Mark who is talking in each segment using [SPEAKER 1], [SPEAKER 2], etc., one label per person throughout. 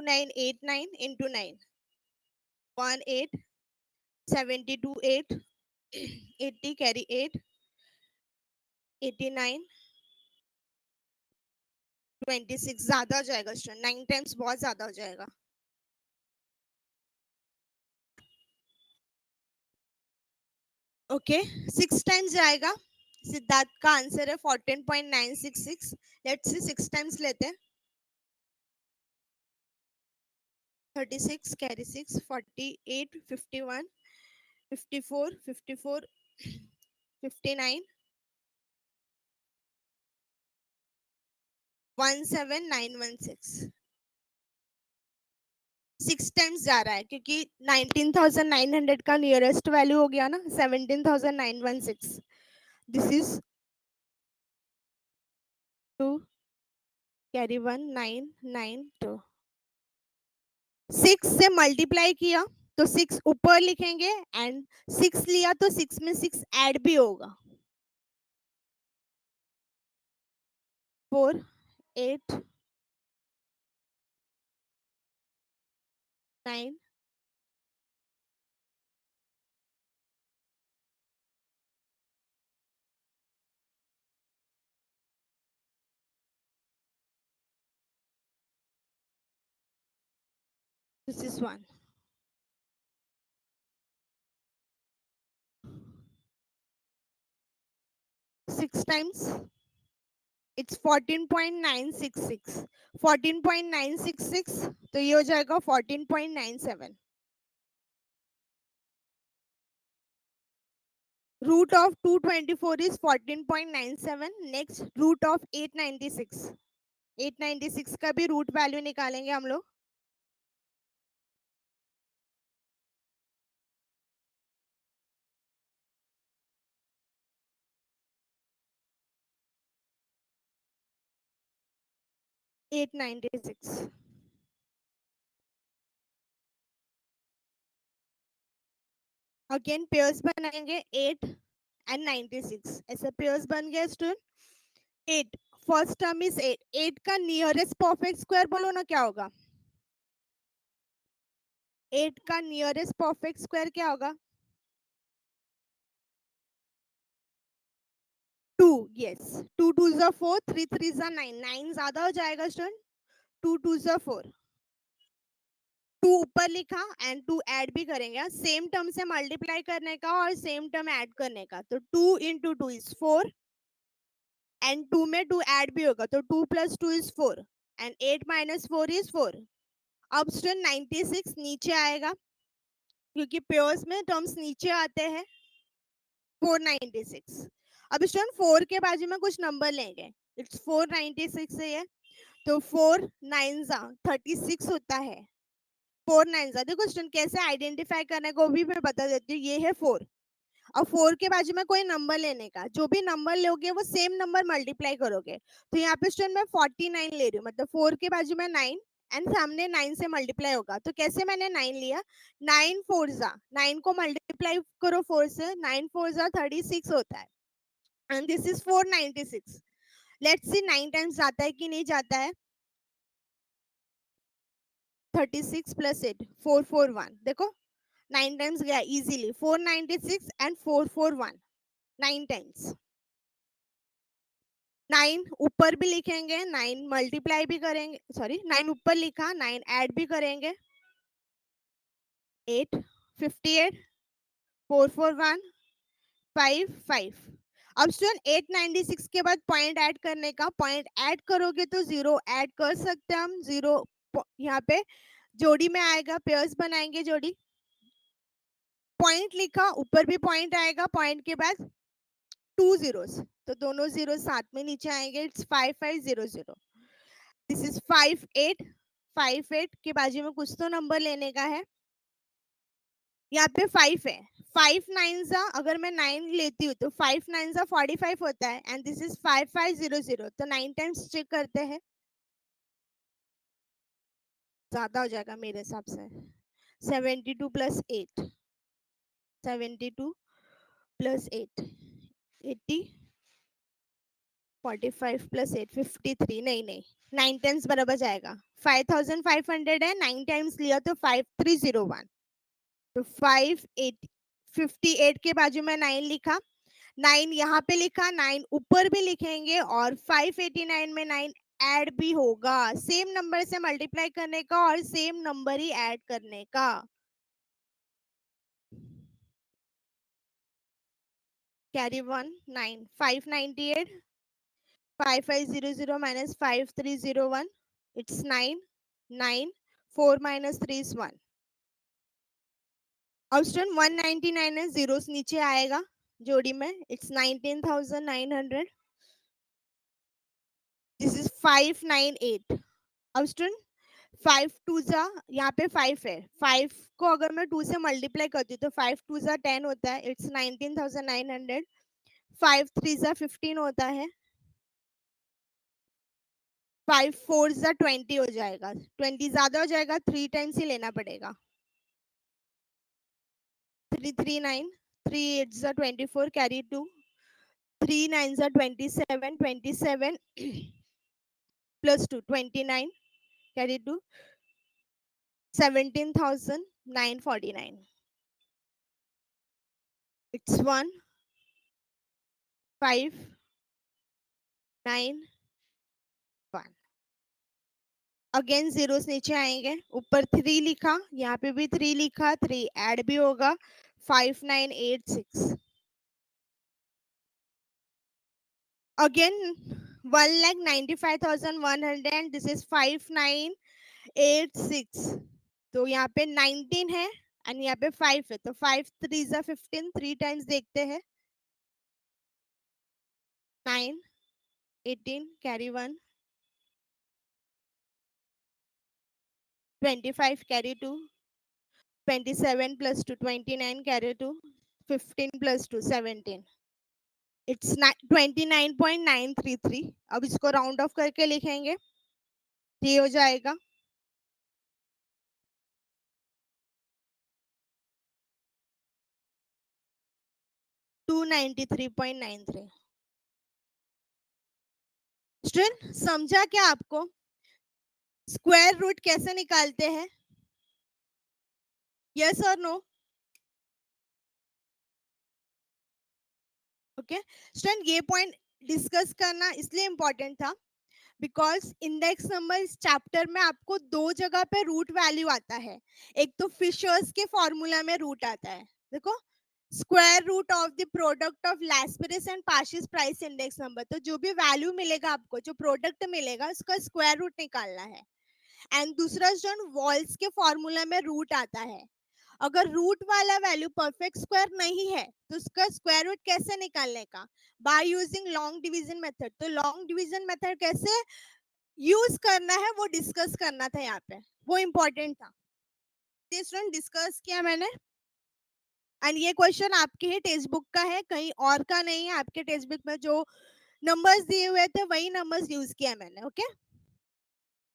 [SPEAKER 1] 2989 into 9. 18, 72 8, 80 carry 8, 89, 26 ज्यादा हो जाएगा स्टूडेंट, 9 टाइम्स बहुत ज्यादा हो जाएगा. ओके 6 टाइम्स जाएगा. सिद्धार्थ का आंसर है 14.966. लेट्स सी 6 टाइम्स लेते हैं. 36 carry 6, 48, 51, 54, 54, 59, 17916. 6 टाइम्स जा रहा है क्योंकि 19,900 का नियरेस्ट वैल्यू हो गया ना 17,916. This is 2 carry 1 992. 6 से मल्टीप्लाई किया तो 6 ऊपर लिखेंगे एंड 6 लिया तो 6 में 6 ऐड भी होगा. 4 8 9 दिस इज 1. 6 times it's 14.966. 14.966 तो ये हो जाएगा 14.97. Root of 224 is 14.97. Next root of 896. 896 का भी रूट वैल्यू निकालेंगे हम लोग. एट 96. अगेन पेयर्स बनाएंगे 8 एंड 96. ऐसे पेयर्स बन गए स्टूडेंट. 8 first term is 8. 8 का नियरेस्ट परफेक्ट स्क्वायर बोलो ना क्या होगा. 8 का नियरेस्ट परफेक्ट स्क्वायर क्या होगा. 2. यस 2 2 जा 4, 3 3 जा 9. 9 ज्यादा हो जाएगा स्टूडेंट. 2 2 जा 4. 2 ऊपर लिखा एंड 2 ऐड भी करेंगे. सेम टर्म से मल्टीप्लाई करने का और सेम टर्म ऐड करने का. तो 2 इंटू 2 इज 4 एंड 2 में 2 ऐड भी होगा तो 2 plus 2 is 4 and 8 minus 4 is 4. अब स्टूडेंट 96 नीचे आएगा क्योंकि पेयर्स में टर्म्स नीचे आते हैं. 496. अब स्टूडेंट 4 के बाजू में कुछ नंबर लेंगे. इट्स 496 है ये. तो 4 9 जा 36 होता है. 4 9 जा देखो स्टूडेंट कैसे आइडेंटिफाई करने को भी मैं बता देती हूँ. ये है 4. अब 4 के बाजू में कोई नंबर लेने का. जो भी नंबर लोगे वो सेम नंबर मल्टीप्लाई करोगे. तो यहाँ पे स्टूडेंट मैं 49 ले रही हूँ. मतलब 4 के बाजू में 9 एंड सामने 9 से मल्टीप्लाई होगा. तो कैसे मैंने 9 लिया. 9 4 जा 9 को मल्टीप्लाई करो 4 से. 9 4 जा 36 होता है and this is 496. Let's see 9 times जाता है कि नहीं जाता है. 36 plus 8 441. देखो 9 टाइम्स गया इजीली. 496 and 441 9 times. 9 ऊपर भी लिखेंगे 9 मल्टीप्लाई भी करेंगे. सॉरी 9 ऊपर लिखा 9 ऐड भी करेंगे. 8 58 441 5 5. अब स्टूडेंट 896 के बाद पॉइंट ऐड करने का. पॉइंट ऐड करोगे तो जीरो ऐड कर सकते हैं हम. जीरो यहाँ पे जोड़ी में आएगा. पेयर्स बनाएंगे जोड़ी. पॉइंट लिखा ऊपर भी पॉइंट आएगा. पॉइंट के बाद 2 जीरोस तो दोनों जीरो साथ में नीचे आएंगे. इट्स 5500. This is 58. 58 के बाजू में कुछ तो नंबर लेने का है. यहाँ पे 5 है. 5 9 जा अगर मैं 9 लेती हूँ तो 5 9 जा 45 होता है एंड दिस इज 5500. तो 9 टाइम्स चेक करते हैं. ज्यादा हो जाएगा मेरे हिसाब से. 72 प्लस 8. 72 प्लस 8 80 45 प्लस 8 53 नहीं नहीं 9 टाइम्स बराबर जाएगा 5500 है 9 टाइम्स लिया तो 5301 तो 58 के बाजू में 9 लिखा 9 यहाँ पे लिखा 9 ऊपर भी लिखेंगे और 589 में 9 ऐड भी होगा सेम नंबर से मल्टीप्लाई करने का और सेम नंबर ही ऐड करने का carry 1 9 598 5500 minus 5301 it's 9 9 4 minus 3 is 1 अब स्टूडेंट 199 है जीरोस नीचे आएगा जोड़ी में इट्स 19900 दिस इज 598 अब स्टूडेंट 5 टू जा यहाँ पे 5 है 5 को अगर मैं 2 से मल्टीप्लाई करती हूँ तो 5 टू जा 10 होता है इट्स 19900 5 3 जा 15 होता है 5 4 जा 20 हो जाएगा 20 ज्यादा हो जाएगा 3 टाइम्स ही लेना पड़ेगा 339 3 8 जा 24 कैरी 2 3 9 जा 27 27 plus 2 29 carry 2 17,949 it's 1 5 9 1 again zeros नीचे आएंगे ऊपर 3 लिखा यहाँ पे भी 3 लिखा 3 ऐड भी होगा 5986 again 1,95,100 and this is 5986 तो यहाँ पे 19 है एंड यहाँ पे 5 है तो 5 3 जा 15 3 टाइम्स देखते हैं 9 18 carry 1 25 carry 2 27 plus 2 29 carry 2 15 plus 2 17 it's 29.933 अब इसको राउंड ऑफ करके लिखेंगे ये हो जाएगा 293.93 स्टूडेंट समझा क्या आपको स्क्वायर रूट कैसे निकालते हैं यस और नो ओके स्टूडेंट ये पॉइंट डिस्कस करना इसलिए इम्पोर्टेंट था बिकॉज इंडेक्स नंबर इस चैप्टर में आपको दो जगह पे रूट वैल्यू आता है एक तो फिशर्स के फॉर्मूला में रूट आता है देखो square root of the product of Laspeyres and Paasche's price index number तो जो भी वैल्यू मिलेगा आपको जो प्रोडक्ट मिलेगा उसका स्क्वायर रूट निकालना है एंड दूसरा जो वॉल्स के फॉर्मूला में रूट आता है अगर रूट वाला वैल्यू परफेक्ट स्क्वायर नहीं है तो उसका स्क्वायर रूट कैसे निकालने का by using long division method तो लॉन्ग डिवीजन मेथड कैसे यूज करना है वो डिस्कस करना था यहाँ पे वो इम्पोर्टेंट था स्टूडेंट डिस्कस किया मैंने एंड ये क्वेश्चन आपके ही टेक्स्ट बुक का है कहीं और का नहीं है आपके टेक्स्ट बुक में जो नंबर्स दिए हुए थे वही नंबर्स यूज किया मैंने ओके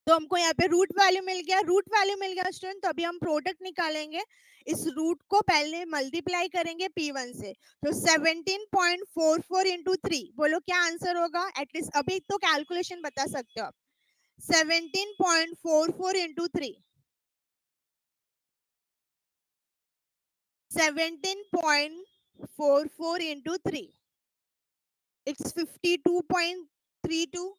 [SPEAKER 1] तो हमको यहाँ पे रूट वैल्यू मिल गया स्टूडेंट तो अभी हम प्रोडक्ट निकालेंगे इस रूट को पहले मल्टीप्लाई करेंगे P1 से तो 17.44 इंटू 3 बोलो क्या आंसर होगा एटलीस्ट अभी तो कैलकुलेशन बता सकते हो आप 17.44 into 3 17.44 into 3 it's 52.32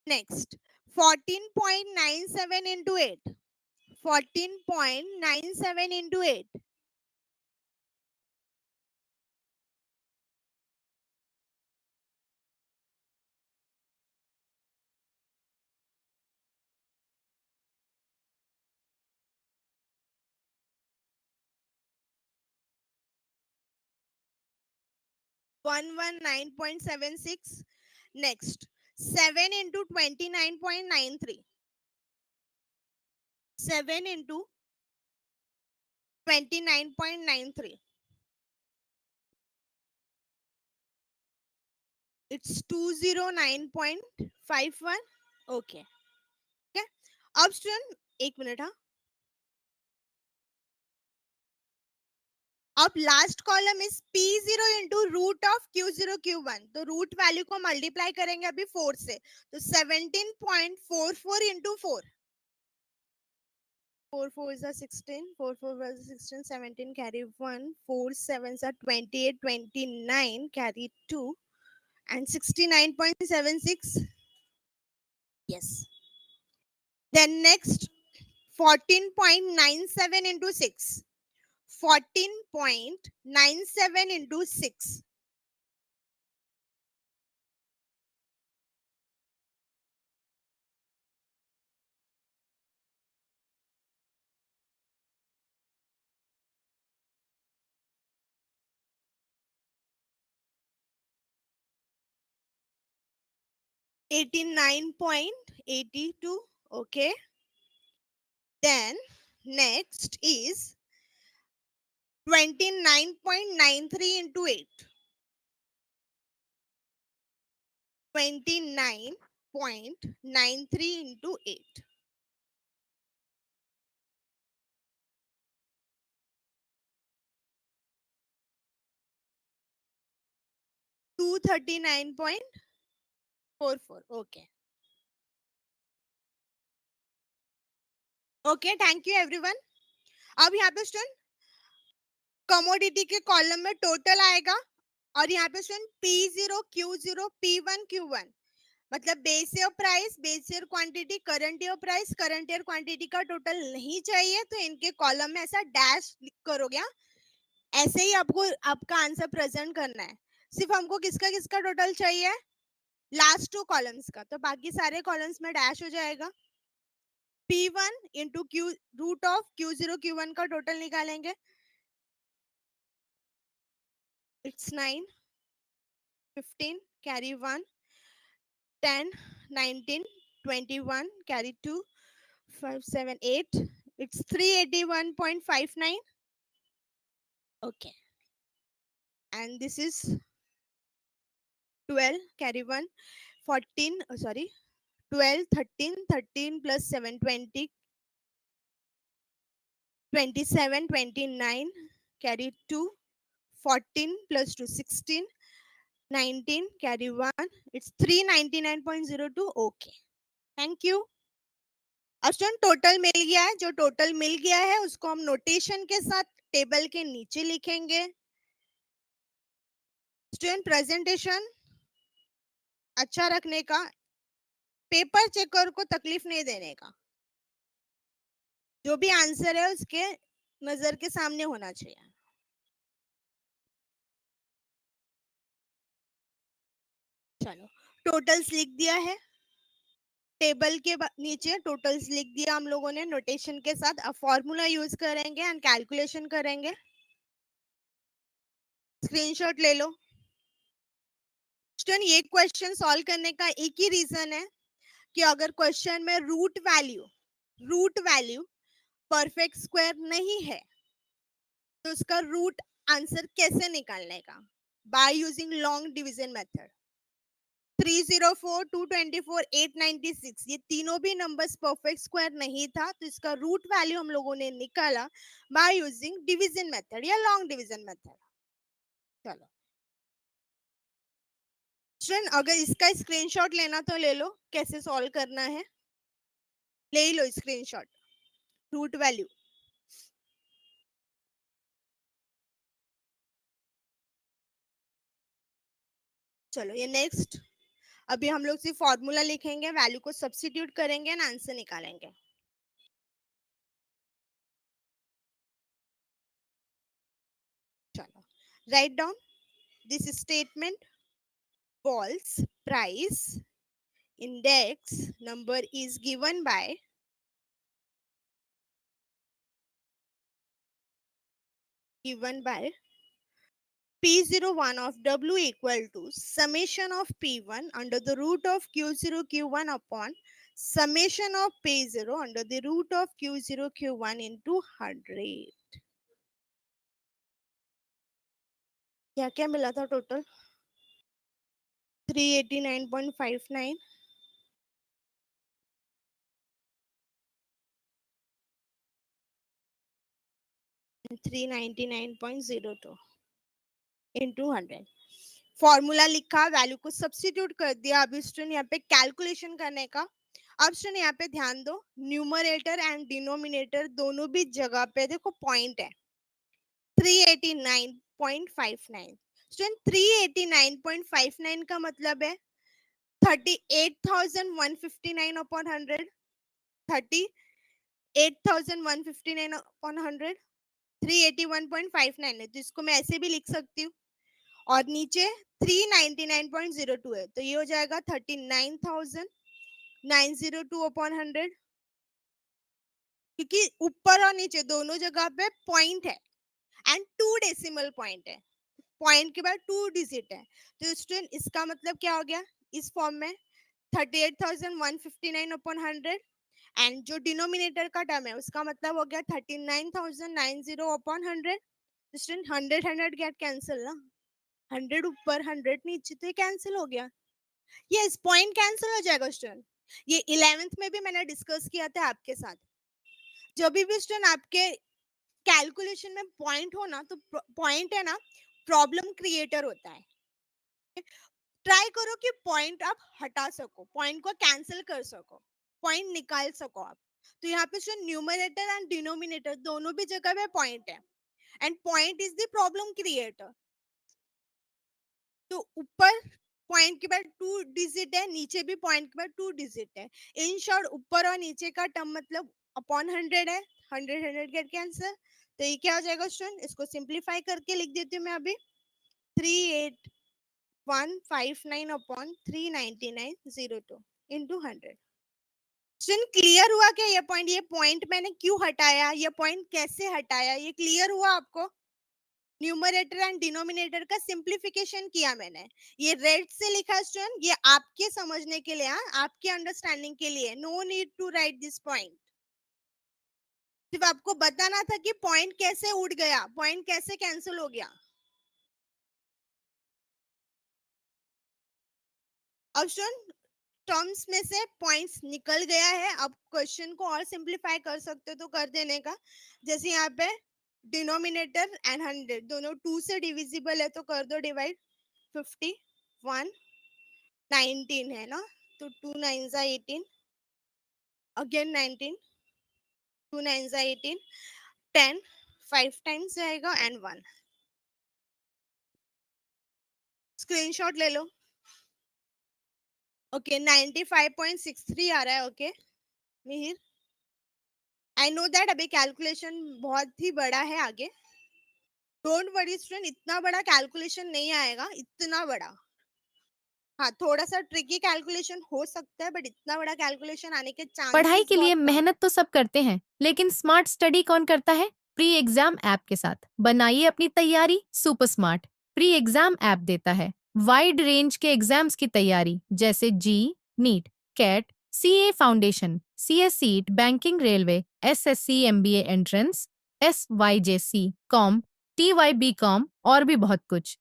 [SPEAKER 1] next 14.97 into 8 14.97 into 8 119.76 next 7 into 29.93 7 into 29.93 it's 209.51 okay okay अब स्टूडेंट एक मिनट हाँ अब last column is P0 into root of Q0 Q1, तो रूट वैल्यू को मल्टीप्लाई करेंगे अभी 4 से, तो 17.44 into 4, 4 4 is 16, 4 4 was 16, 17 carry 1, 4 7s are 28, 29 carry 2, and 69.76. Yes. Then next 14.97 into 6. 14.97 into 6. $89.82. Okay. Then next is 29.93 into 8. 29.93 into 8. 239.44. Okay. Okay, thank you everyone. अब यहाँ पे student commodity के कॉलम में टोटल आएगा और यहाँ पे student P0 Q0 P1 Q1, मतलब base year price, base year quantity, current year price, current year quantity का टोटल नहीं चाहिए तो इनके कॉलम में ऐसा डैश लिख करोगे। ऐसे ही आपको आपका आंसर प्रेजेंट करना है। सिर्फ हमको किसका किसका टोटल चाहिए, लास्ट 2 कॉलम्स का, तो बाकी सारे कॉलम्स में डैश हो जाएगा। P1 into Q root of Q0 Q1 का टोटल निकालेंगे, it's 9, 15 carry 1, 10, 19, 21 carry 2, 5 7 8, it's 381.59. Okay, and this is 12 carry 1, 14 sorry 12, 13, 13 plus 7 20, 27, 29 carry 2, 14 plus 2 16, 19 carry 1, it's 399.02. Okay, thank you. अब स्टूडेंट टोटल मिल गया है, जो टोटल मिल गया है उसको हम नोटेशन के साथ टेबल के नीचे लिखेंगे। स्टूडेंट प्रेजेंटेशन अच्छा रखने का, पेपर चेकर को तकलीफ नहीं देने का, जो भी आंसर है उसके नजर के सामने होना चाहिए। चलो टोटल्स लिख दिया है, टेबल के नीचे टोटल्स लिख दिया हम लोगों ने नोटेशन के साथ। अब फॉर्मूला यूज करेंगे एंड कैलकुलेशन करेंगे। स्क्रीनशॉट ले लो। स्टूडेंट ये क्वेश्चन सॉल्व करने का एक ही रीजन है कि अगर क्वेश्चन में रूट वैल्यू परफेक्ट स्क्वायर नहीं है तो उसका रूट आंसर कैसे निकालने का, by using long division method. 304, 224, 896 ये तीनों भी नंबर्स परफेक्ट स्क्वायर नहीं था तो इसका रूट वैल्यू हम लोगों ने निकाला बाय यूजिंग डिवीजन मेथड या लॉन्ग डिवीजन मेथड। चलो स्टूडेंट अगर इसका स्क्रीनशॉट लेना तो ले लो, कैसे सॉल्व करना है ले लो स्क्रीनशॉट। रूट वैल्यू चलो ये नेक्स्ट, अभी हम लोग सिर्फ फॉर्मूला लिखेंगे, वैल्यू को सब्स्टिट्यूट करेंगे एंड आंसर निकालेंगे। चलो right down this statement, false price index number is given by P01 of W equal to summation of P1 under the root of Q0 Q1 upon summation of P0 under the root of Q0 Q1 into 100। क्या क्या मिला था total, 389.59, 399.02 into 100. Formula लिखा, value को substitute कर दिया. अभी student यहाँ पे कैलकुलेशन करने का. अब स्टूडेंट यहाँ पे ध्यान दो, न्यूमरेटर एंड डिनोमिनेटर दोनों भी जगह पे देखो पॉइंट है 389.59. स्टूडेंट 389.59 का मतलब है 38,159 अपॉन 100. 38,159 अपॉन 100 381.59 है, तो इसको मैं ऐसे भी लिख सकती हूँ. और नीचे 399.02 है, तो ये हो जाएगा 39,902 अपॉन 100. क्योंकि ऊपर और नीचे दोनों जगह पे पॉइंट है एंड 2 डेसिमल पॉइंट है. पॉइंट के बाद 2 डिजिट है, तो स्टूडेंट इसका मतलब क्या हो गया इस फॉर्म में 38,159 अपॉन 100. एंड जो डिनोमिनेटर का टर्म है उसका मतलब हो गया 39,990 अपॉन 100. स्टूडेंट 100 100 गेट कैंसिल ना, 100 ऊपर 100 नीचे, तो ये कैंसिल हो गया. यस, पॉइंट कैंसिल हो जाएगा स्टूडेंट. ये 11th में भी मैंने डिस्कस किया था आपके साथ. जब भी स्टूडेंट आपके कैलकुलेशन में पॉइंट हो ना, तो पॉइंट है ना प्रॉब्लम क्रिएटर होता है. ट्राई करो कि पॉइंट आप हटा सको, पॉइंट को कैंसिल कर सको, पॉइंट निकाल सको आप. तो यहाँ पे स्टूडेंट न्यूमरेटर एंड डिनोमिनेटर दोनों भी जगह पे पॉइंट है and point is the problem creator. तो ऊपर पॉइंट के बाद 2 डिजिट है, नीचे भी पॉइंट के बाद 2 डिजिट है. इन शॉर्ट ऊपर और नीचे का टर्म मतलब अपॉन 100 है. 100 100 गेट कैंसिल, तो ये क्या हो जाएगा स्टूडेंट, इसको सिंप्लीफाई करके लिख देती हूँ मैं अभी 38159 अपॉन 399.02 इंटू 100. स्टूडेंट क्लियर हुआ क्या ये पॉइंट मैंने क्यों हटाया, ये पॉइंट कैसे हटाया, ये क्लियर हुआ आपको. न्यूमरेटर एंड डिनोमिनेटर का सिंप्लीफिकेशन किया मैंने. ये रेड से लिखा है स्टूडेंट, ये आपके समझने के लिए, आपके अंडरस्टैंडिंग के लिए. No need to write this point. सिर्फ आपको बताना था कि पॉइंट कैसे उड़ गया, पॉइंट कैसे कैंसिल हो गया. अब स्टूडेंट टर्म्स में से पॉइंट्स निकल गया है. अब क्वेश्चन को और सिंप्लीफाई कर सकते हो तो कर देने का. जैसे यहाँ पे डिनोमिनेटर एंड 100 दोनों 2 से डिविजिबल है, तो कर दो डिवाइड. 51 19 है ना, तो 2 9 जा 18, अगेन 19, 2 9 जा 18, 10 5 टाइम्स जाएगा एंड 1. स्क्रीनशॉट ले लो. ओके 95.63 आ रहा है. Okay Mihir, I know that अभी कैलकुलेशन बहुत ही बड़ा है आगे. डोंट वरी स्टूडेंट, इतना बड़ा कैलकुलेशन नहीं आएगा, इतना बड़ा. हाँ, थोड़ा सा ट्रिकी कैलकुलेशन हो सकता है, बट इतना बड़ा कैलकुलेशन आने के
[SPEAKER 2] पढ़ाई
[SPEAKER 1] चांसेस
[SPEAKER 2] के लिए
[SPEAKER 1] बहुत कम है.
[SPEAKER 2] मेहनत तो सब करते हैं, लेकिन स्मार्ट स्टडी कौन करता है? प्री एग्जाम ऐप के साथ बनाइए अपनी तैयारी super smart. Pre exam app देता है वाइड रेंज के एग्जाम्स की तैयारी, जैसे JEE, NEET, CAT, CA foundation, CSEET, banking, railway, SSC, MBA entrance, SYJC, com, TYB com और भी बहुत कुछ.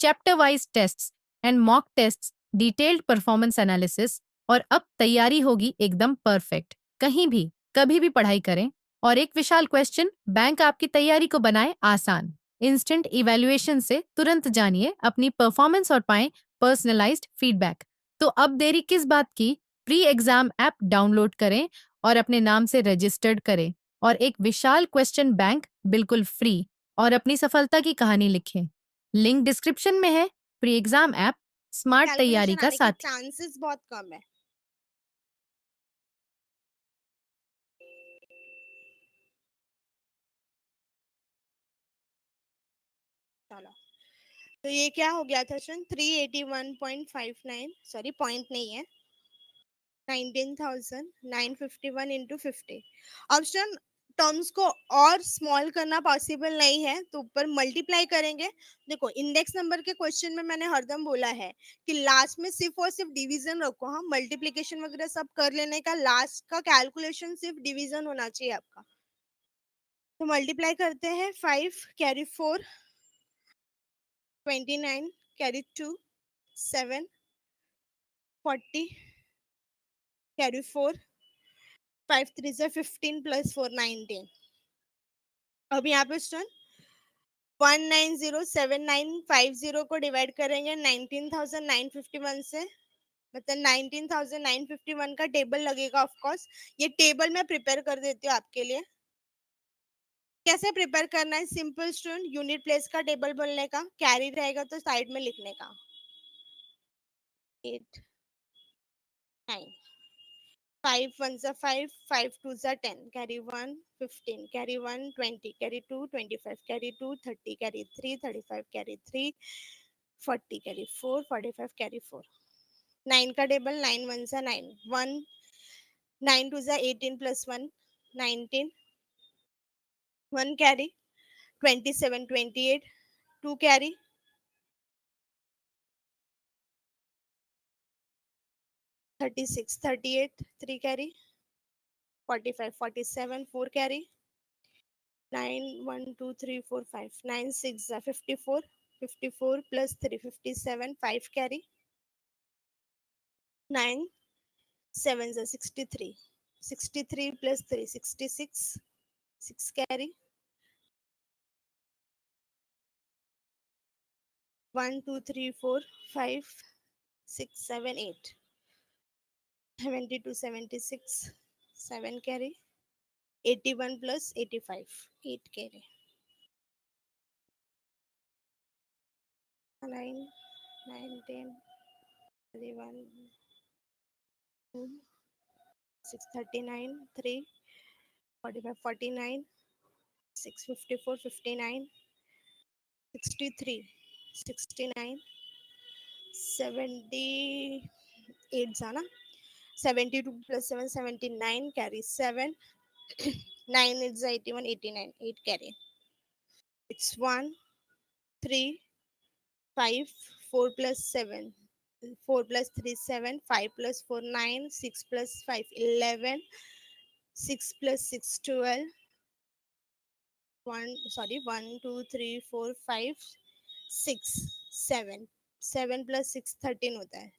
[SPEAKER 2] Chapter wise tests and mock tests, detailed performance analysis, और अब तैयारी होगी एकदम परफेक्ट. कहीं भी कभी भी पढ़ाई करें. और एक विशाल क्वेश्चन बैंक आपकी तैयारी को बनाए आसान. इंस्टेंट इवैल्यूएशन से तुरंत जानिए अपनी परफॉर्मेंस और पाएं पर्सनलाइज्ड फीडबैक. तो अब देरी किस बात की? प्री एग्जाम ऐप डाउनलोड करें और अपने नाम से रजिस्टर्ड करें और एक विशाल क्वेश्चन बैंक बिल्कुल फ्री और अपनी सफलता की कहानी लिखें. लिंक डिस्क्रिप्शन में है. प्री एग्जाम ऐप स्मार्ट तैयारी
[SPEAKER 1] कैलकुलेशन
[SPEAKER 2] का
[SPEAKER 1] आने के
[SPEAKER 2] साथी.
[SPEAKER 1] चांसेस बहुत कम है. चलो, तो ये क्या हो गया था स्टूडेंट 381.59, सॉरी पॉइंट नहीं है, 19,951 इंटू 50. अब स्टूडेंट टर्म्स को और स्मॉल करना पॉसिबल नहीं है, तो ऊपर मल्टीप्लाई करेंगे. देखो इंडेक्स नंबर के क्वेश्चन में मैंने हरदम बोला है कि लास्ट में सिर्फ और सिर्फ डिवीजन रखो. हाँ, मल्टीप्लीकेशन वगैरह सब कर लेने का, लास्ट का कैलकुलेशन सिर्फ डिवीजन होना चाहिए आपका. तो मल्टीप्लाई करते हैं. 5 कैरी 4, 29 कैरी 2, 7 40 कैरी 4, 5 3 15 प्लस 4 19. अब यहाँ पे स्टूडेंट 1907950 को डिवाइड करेंगे 19951 से, मतलब 19951 का टेबल लगेगा ऑफ कोर्स। ये टेबल मैं प्रिपेयर कर देती हूँ आपके लिए। कैसे प्रिपेयर करना है, सिंपल स्टूडेंट, यूनिट प्लेस का टेबल बोलने का, कैरी रहेगा तो साइड में लिखने का। 8 9 5 1 are 5, 5 2 are 10, carry 1 15, carry 1 20, carry 2 25, carry 2 30, carry 3 35, carry 3 40, carry 4 45, carry 4। 9 का table, 9 1 are 9, 1 9 2 are 18 plus 1 19, 1 carry 27 28, 2 carry 36 38, 3 carry 45 47, 4 carry 9 1 2 3 4 5, 9 6 are 54, 54 plus 3 57, 5 carry 9 7 are 63, 63 plus 3 66, 6 carry 1 2 3 4 5 6 7 8, 72 76, 7 carry 81 plus 85, 8 carry 9 9 10 31 2 6 39 3 45 49 6 54 59 63 69 78 जाना 72 plus 7 79, carry 7 9 is 81 89, 8 carry, it's 1 3 5 4 plus 7, 4 plus 3 7, 5 plus 4 9, 6 plus 5 11, 6 plus 6 12, 1 sorry 1 2 3 4 5 6 7, 7 plus 6 13 होता है।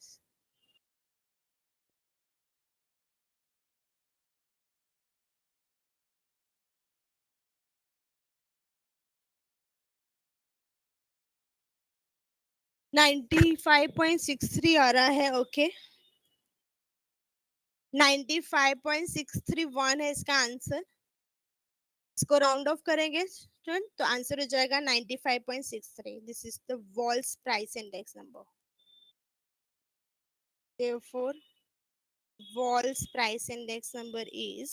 [SPEAKER 1] 95.63 आ रहा है, okay. 95.631 है इसका answer. इसको round off करेंगे student तो आंसर हो जाएगा 95.63। This is the Walsh's price index number. therefore Walsh's price index number is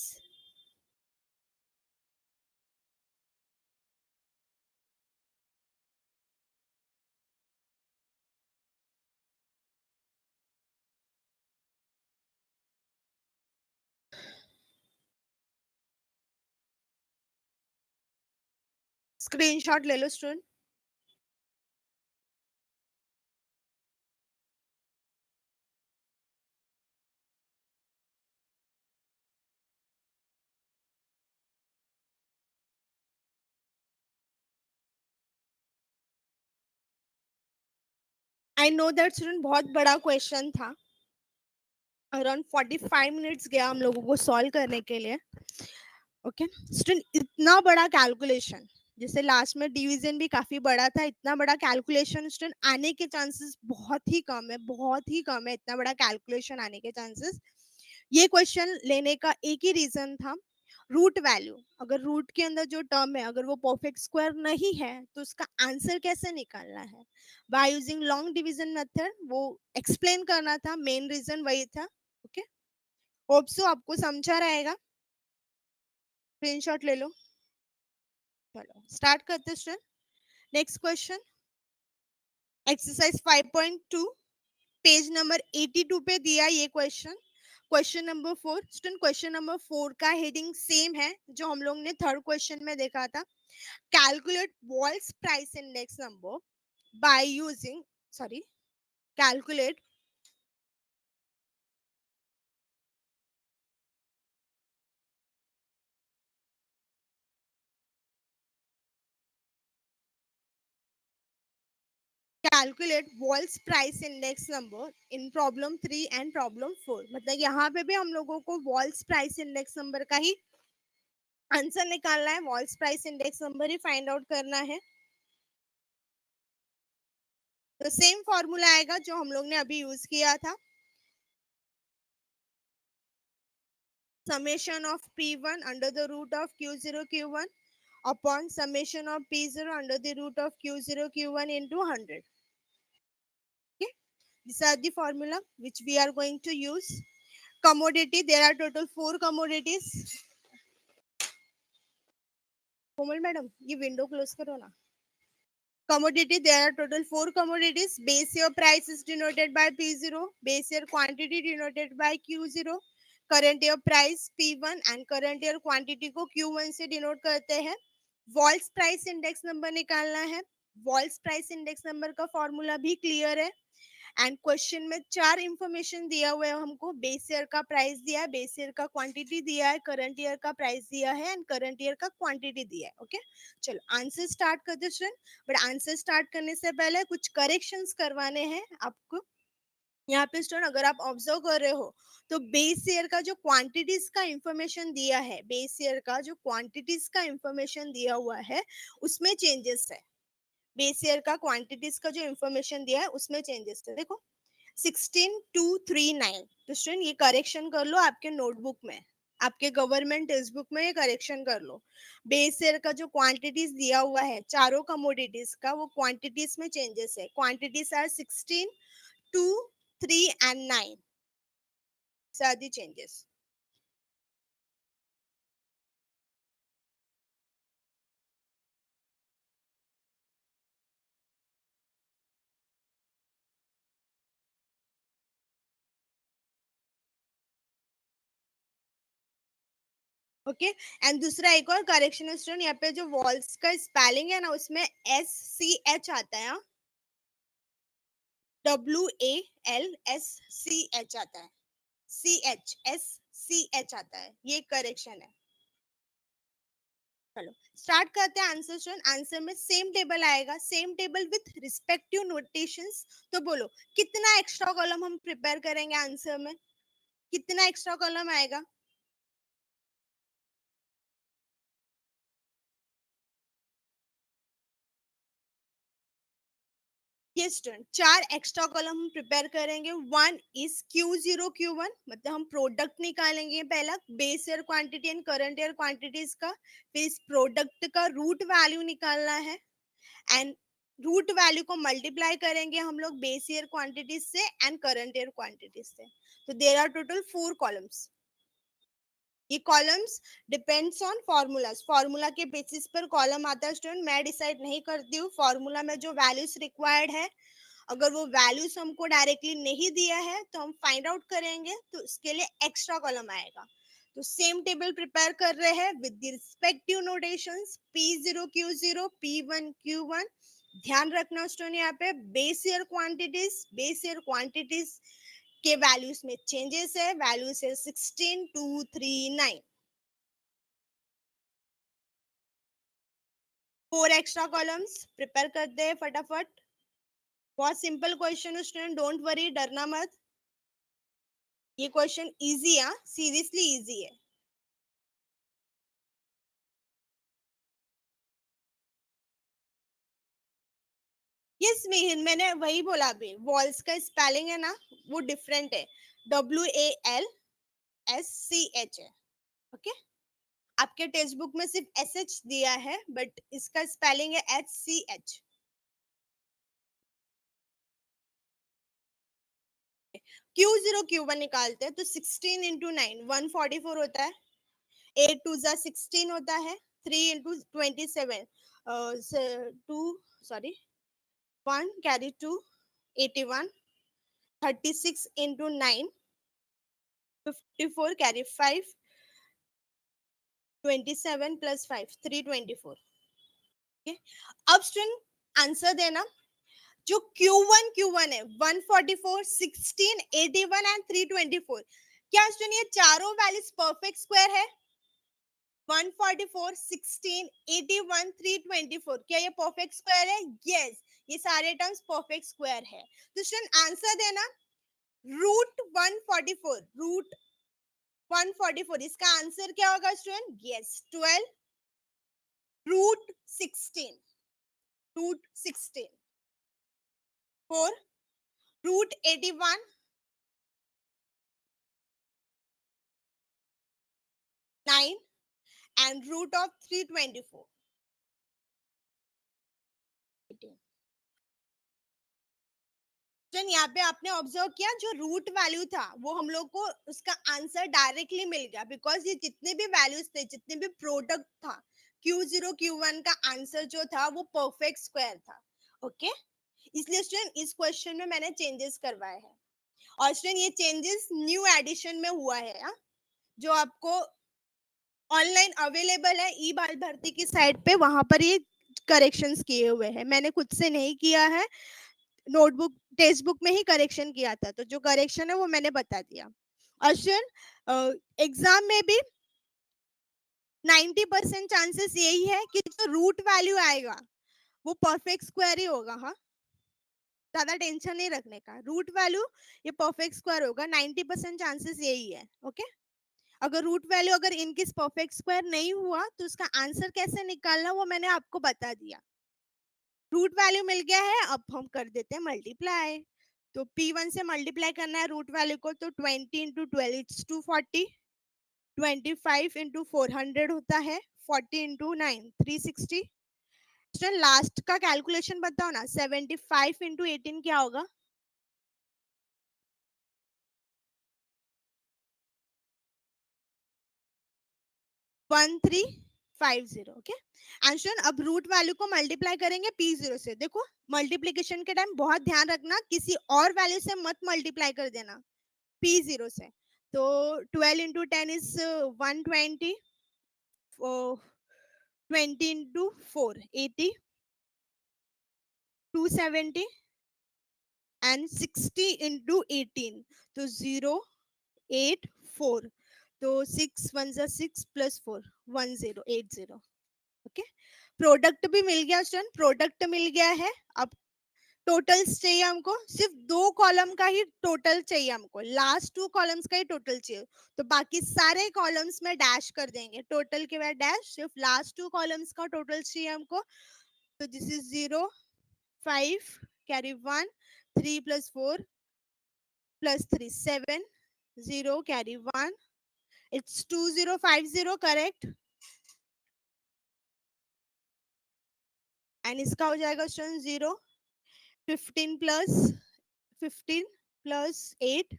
[SPEAKER 1] screenshot ले लो student. I know that student बहुत बड़ा क्वेश्चन था, अराउंड 45 मिनट्स गया हम लोगों को सॉल्व करने के लिए। ओके स्टूडेंट, इतना बड़ा कैलकुलेशन, जैसे लास्ट में डिवीजन भी काफी बड़ा था, इतना बड़ा कैलकुलेशन स्टूडेंट आने के चांसेस बहुत ही कम है, बहुत ही कम है इतना बड़ा कैलकुलेशन आने के चांसेस। ये क्वेश्चन लेने का एक ही रीजन था, रूट वैल्यू, अगर रूट के अंदर जो टर्म है अगर वो परफेक्ट स्क्वायर नहीं है तो उसका आंसर कैसे निकालना है, by using long division method, वो एक्सप्लेन करना था, मेन रीजन वही था। ओके, होप सो आपको समझा रहेगा। स्क्रीनशॉट ले लो। चलो स्टार्ट करते student. Next question, exercise 5.2, page number 82 पे दिया ये question. Question number 4 student, question number 4 का हेडिंग सेम है जो हम लोग ने थर्ड क्वेश्चन में देखा था। Calculate walls price index number by using, sorry, calculate calculate walls price index number in problem 3 and problem 4। मतलब यहाँ पे भी हम लोगों को वॉल्स प्राइस इंडेक्स नंबर का ही आंसर निकालना है, वॉल्स प्राइस इंडेक्स नंबर ही फाइंड आउट करना है। तो सेम फॉर्मूला आएगा जो हम लोग ने अभी यूज किया था, summation of P1 under the root of Q0 Q1 upon summation of P0 under the root of Q0 Q1 into 100. Okay, these are the formula which we are going to use. Commodity, there are total 4 commodities. Komal madam ये window close करो ना। Commodity, there are total 4 commodities. Base year price is denoted by P0, base year quantity denoted by Q0, current year price P1 and current year quantity को Q1 से denote करते हैं। Walls price index number निकालना है। Walls price index number का formula भी clear है। And question में 4 इंफॉर्मेशन दिया हुआ है हमको। बेस ईयर का प्राइस दिया है, बेस ईयर का क्वांटिटी दिया है, करंट ईयर का प्राइस दिया है एंड करंट ईयर का क्वांटिटी दिया है। ओके, चलो आंसर स्टार्ट करते हैं। बट आंसर स्टार्ट करने से पहले कुछ करेक्शंस करवाने हैं आपको। यहाँ पे स्टूडेंट अगर आप ऑब्जर्व कर रहे हो तो बेस ईयर का जो क्वांटिटीज का इंफॉर्मेशन दिया है, बेस ईयर का जो क्वांटिटीज का इंफॉर्मेशन दिया हुआ है उसमें चेंजेस है। बेस ईयर का क्वांटिटीज का जो इंफॉर्मेशन दिया है उसमें चेंजेस है। देखो 16239, तो स्टूडेंट ये करेक्शन कर लो आपके नोटबुक में, आपके गवर्नमेंट टेक्स्ट बुक में ये करेक्शन कर लो। बेस ईयर का जो क्वांटिटीज दिया हुआ है चारों कमोडिटीज का, वो क्वांटिटीज में चेंजेस है। Quantities are 16, 2, 3 and 9 are the changes. Okay, and दूसरा एक और करेक्शन है स्टूडेंट, यहाँ पे जो वॉल्स का स्पेलिंग है ना उसमें SCH आता है, WALSCH आता है, SCH आता है, ये करेक्शन है। चलो स्टार्ट करते हैं आंसर स्टूडेंट। आंसर में सेम टेबल आएगा, same table with respective notations. तो बोलो कितना एक्स्ट्रा कॉलम हम प्रिपेयर करेंगे आंसर में, कितना एक्स्ट्रा कॉलम आएगा? ये स्टूडेंट 4 एक्स्ट्रा कॉलम हम प्रिपेयर करेंगे। वन इज Q0 Q1, मतलब हम प्रोडक्ट निकालेंगे पहला, base year quantity and current year quantities का। फिर इस प्रोडक्ट का रूट वैल्यू निकालना है एंड रूट वैल्यू को मल्टीप्लाई करेंगे हम लोग बेस ईयर क्वांटिटीज से एंड करंट ईयर क्वांटिटीज से। तो देयर आर टोटल 4 कॉलम्स। ये columns depends on formulas, formula के बेसिस पर कॉलम आता है स्टूडेंट। मैं डिसाइड नहीं करती हूँ फॉर्मूला में जो वैल्यूज रिक्वायर्ड है, अगर वो वैल्यूज हमको डायरेक्टली नहीं दिया है तो हम फाइंड आउट करेंगे, तो इसके लिए एक्स्ट्रा कॉलम आएगा। तो सेम टेबल प्रिपेयर कर रहे हैं with the respective notations P0 Q0 P1 Q1। ध्यान रखना स्टूडेंट यहाँ पे बेस ईयर क्वांटिटीज के वैल्यूज में चेंजेस है। वैल्यूज है 16239। 4 एक्स्ट्रा कॉलम्स प्रिपेयर करते हैं फटाफट। बहुत सिंपल क्वेश्चन है स्टूडेंट, डोंट वरी, डरना मत। ये क्वेश्चन इजी है, सीरियसली इजी है। यस मिहिर, मैंने वही बोला अभी, वॉल्स का स्पेलिंग है ना वो डिफरेंट है, WALSCH है। ओके, आपके टेक्स्ट बुक में सिर्फ SH दिया है बट इसका स्पेलिंग है HCH। Q0 Q1 निकालते हैं तो 16 इंटू 9 144 होता है, 8 टू जा 16 होता है, 3 into 27 two, sorry 1 carry 2 81, 36 into 9 54 carry 5, 27 plus 5 324। Okay, अब स्टूडेंट आंसर देना। जो Q1 है 144 16 81 एंड 324, क्या स्टूडेंट ये चारों वैल्यूज परफेक्ट स्क्वायर है? 144 16 81 324, क्या ये परफेक्ट स्क्वायर है? यस, ये सारे टर्म्स परफेक्ट स्क्वायर है। तो स्टूडेंट आंसर देना, रूट 144, रूट 144, इसका आंसर क्या होगा student? Yes, 12 root 16, root 16, 4 root 81, 9 and root of 324. यहाँ पे आपने ऑब्जर्व किया, जो रूट वैल्यू था वो हम लोग को उसका आंसर डायरेक्टली मिल गया, बिकॉज ये जितने भी वैल्यूज थे, जितने भी प्रोडक्ट था, Q0 Q1 का आंसर जो था वो परफेक्ट स्क्वायर था. ओके, इसलिए स्टूडेंट इस क्वेश्चन में मैंने चेंजेस करवाए हैं. और स्टूडेंट ये चेंजेस न्यू एडिशन में हुआ है, जो आपको ऑनलाइन अवेलेबल है ई बाल भर्ती की साइट पे, वहां पर ये करेक्शंस किए हुए हैं. मैंने खुद से नहीं किया है, नोटबुक टेक्स्ट बुक में ही करेक्शन किया था, तो जो करेक्शन है वो मैंने बता दिया. और एग्जाम में भी 90% चांसेस यही है कि जो रूट वैल्यू आएगा वो परफेक्ट स्क्वायर ही होगा. हाँ, ज्यादा टेंशन नहीं रखने का, रूट वैल्यू ये परफेक्ट स्क्वायर होगा, 90% चांसेस यही है. ओके, अगर रूट वैल्यू अगर इनकेस परफेक्ट स्क्वायर नहीं हुआ तो उसका आंसर कैसे निकालना वो मैंने आपको बता दिया. रूट वैल्यू मिल गया है, अब हम कर देते हैं मल्टीप्लाई. तो P1 से मल्टीप्लाई करना है रूट वैल्यू को, तो 20 इंटू 12 इट्स 240, 25 इंटू 400 होता है, 40 इंटू 9 360. लास्ट का कैलकुलेशन बताओ ना, 75 इंटू 18 क्या होगा? 1350. ओके, एंड अब रूट वैल्यू को मल्टीप्लाई करेंगे P0 से. देखो, मल्टीप्लीकेशन के टाइम बहुत ध्यान रखना, किसी और वैल्यू से मत मल्टीप्लाई कर देना, P0 से. तो 12 into 10 is 120, 20 into 4 80, 270 and 60 into 18, तो 084. तो 6 1 जा 6 प्लस 4 1080. ओके, प्रोडक्ट भी मिल गया स्टूडेंट, प्रोडक्ट मिल गया है. अब टोटल्स चाहिए हमको, सिर्फ 2 कॉलम का ही टोटल चाहिए हमको, लास्ट 2 कॉलम्स का ही टोटल चाहिए. तो बाकी सारे कॉलम्स में डैश कर देंगे, टोटल के बाद डैश, सिर्फ लास्ट 2 कॉलम्स का टोटल चाहिए हमको. तो this is 0 5 carry 1, 3 plus 4 plus 3 7, 0 carry 1, it's 2050. Correct, and इसका हो जाएगा student 0 15 plus 15 plus 8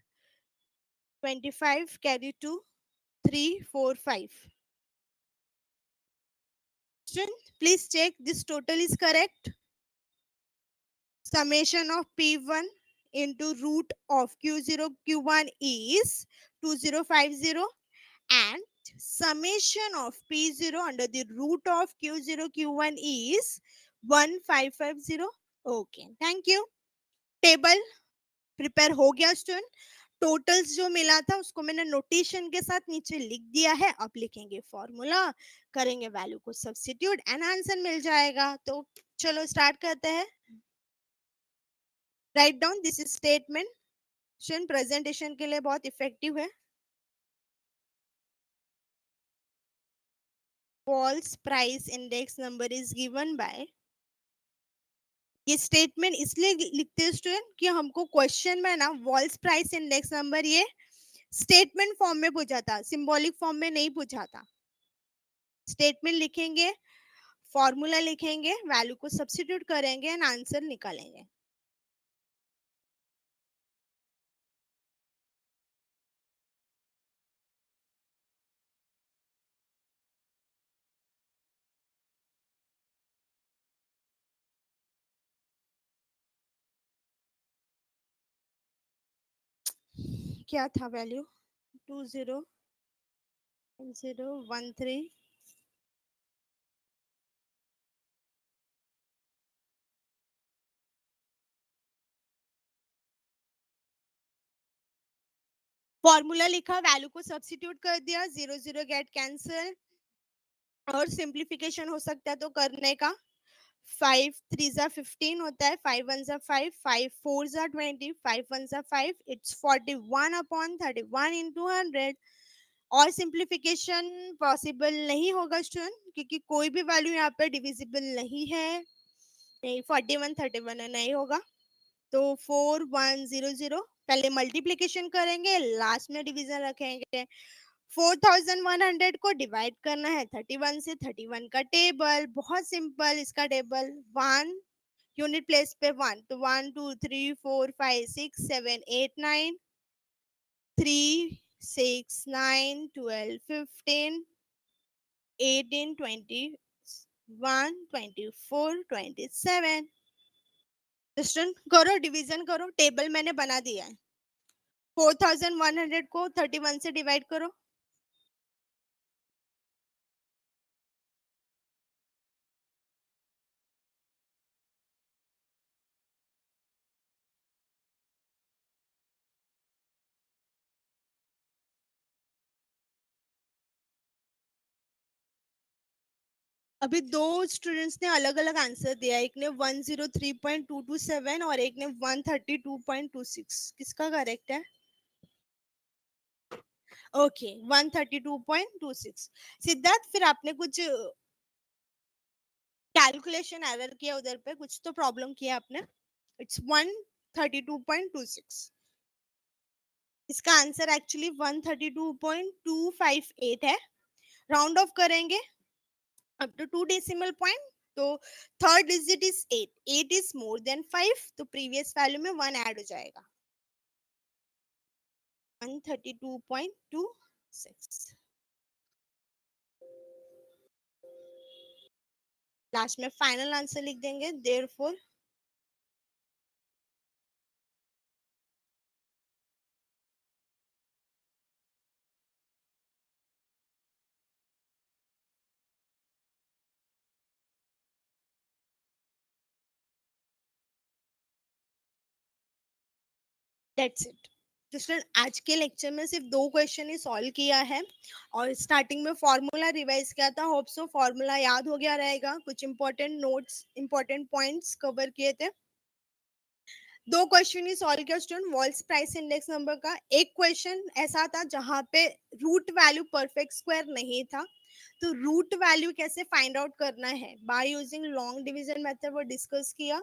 [SPEAKER 1] 25 carry 2 3 4 5. Student, please check this total is correct. Summation of P1 into root of Q0 Q1 is 2050, and summation of P0 under the root of Q0 Q1 is 1550. Okay, thank you. Table prepare हो गया student. Totals जो मिला था उसको मैंने notation के साथ नीचे लिख दिया है. अब लिखेंगे फॉर्मूला, करेंगे वैल्यू को सब्स्टिट्यूट एंड आंसर मिल जाएगा. तो चलो स्टार्ट करते हैं. Write down this is statement. Student presentation के लिए बहुत इफेक्टिव है. False price index number is given by. ये स्टेटमेंट इसलिए लिखते हैं स्टूडेंट कि हमको क्वेश्चन में ना फॉल्स प्राइस इंडेक्स नंबर ये स्टेटमेंट फॉर्म में पूछा था, सिंबॉलिक फॉर्म में नहीं पूछा था. स्टेटमेंट लिखेंगे, फॉर्मूला लिखेंगे, वैल्यू को सब्स्टिट्यूट करेंगे एंड आंसर निकालेंगे. क्या था वैल्यू? 2013. फॉर्मूला लिखा, वैल्यू को सब्स्टिट्यूट कर दिया, 0 0 गेट कैंसिल. और सिंप्लीफिकेशन हो सकता है तो करने का. 5 3 जा 15 होता है, 5 1 जा 5, 5 4 जा 20, 5 1 जा 5, इट्स 41 अपॉन 31 into 100. और सिंप्लीफिकेशन पॉसिबल नहीं होगा स्टूडेंट, क्योंकि कोई भी वैल्यू यहाँ पे डिविजिबल नहीं है। नहीं, 41 31 है, नहीं होगा। तो 4100 पहले मल्टीप्लीकेशन करेंगे, लास्ट में डिवीजन रखेंगे। 4100 को डिवाइड करना है 31 से, 31 का टेबल बहुत सिंपल, इसका टेबल 1 यूनिट प्लेस पे 1, तो 1 2 3 4 5 6 7 8 9 3 6 9 12 15 18 21 24 27। डिस्टेंस करो, डिवीजन करो, टेबल मैंने बना दिया है। 4100 को 31 से डिवाइड करो। अभी दो स्टूडेंट्स ने अलग अलग आंसर दिया, एक ने 103.227 और एक ने 132.26। किसका करेक्ट है? ओके, 132.26। सिद्धार्थ, फिर आपने कुछ कैलकुलेशन एरर किया उधर पे, कुछ तो प्रॉब्लम किया आपने। इट्स 132.26। इसका आंसर एक्चुअली 132.258 है। राउंड ऑफ करेंगे अप टू 2 डेसिमल पॉइंट, तो third digit is 8, 8 is more than 5, तो प्रीवियस वैल्यू में 1 ऐड हो जाएगा। 132.26। लास्ट में फाइनल आंसर लिख देंगे, देयरफॉर दैट्स इट। तो स्टूडेंट, आज के लेक्चर में सिर्फ दो क्वेश्चन ही सॉल्व किया है और स्टार्टिंग में फॉर्मूला रिवाइज किया था। होप सो फॉर्मूला याद हो गया रहेगा। कुछ important notes, important points cover किए थे। दो क्वेश्चन ही सॉल्व किया student, walls price index number का। एक क्वेश्चन ऐसा था जहां पे रूट वैल्यू परफेक्ट स्क्वायर नहीं था, तो रूट वैल्यू कैसे फाइंड आउट करना है by using long division method वो डिस्कस किया।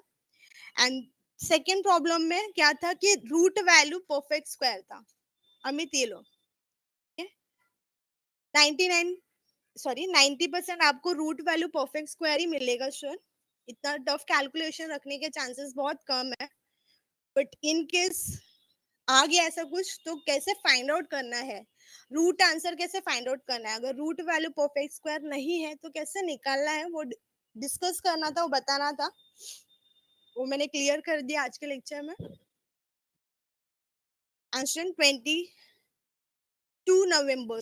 [SPEAKER 1] एंड सेकेंड प्रॉब्लम में क्या था कि रूट वैल्यू परफेक्ट स्क्वायर था। अमित, ये लो, 99 सॉरी 90% आपको रूट वैल्यू परफेक्ट स्क्वायर ही मिलेगा सर। इतना टफ कैलकुलेशन रखने के चांसेस बहुत कम है। बट इन केस आ गया ऐसा कुछ, तो कैसे फाइंड आउट करना है, रूट आंसर कैसे फाइंड आउट करना है, अगर रूट वैल्यू परफेक्ट स्क्वायर नहीं है तो कैसे निकालना है, वो डिस्कस करना था, वो बताना था। वो मैंने क्लियर कर दिया आज के लेक्चर में। आंसर 22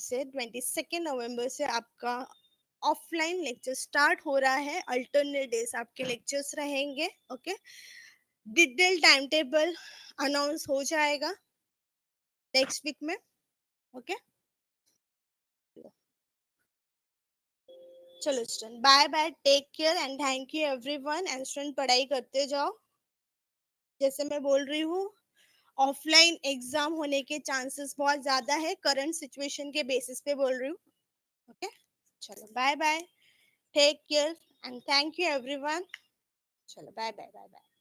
[SPEAKER 1] से 22 नवंबर से आपका ऑफलाइन लेक्चर स्टार्ट हो रहा है। अल्टरनेट डेज आपके लेक्चर्स रहेंगे। Okay, detail time table announce हो जाएगा नेक्स्ट वीक में। ओके, चलो student, bye bye, take care and thank you everyone. And student, पढ़ाई करते जाओ। जैसे मैं बोल रही हूँ, ऑफलाइन एग्जाम होने के चांसेस बहुत ज्यादा है, करंट सिचुएशन के बेसिस पे बोल रही हूँ। ओके, चलो bye bye, take care and thank you everyone. चलो बाय बाय बाय बाय।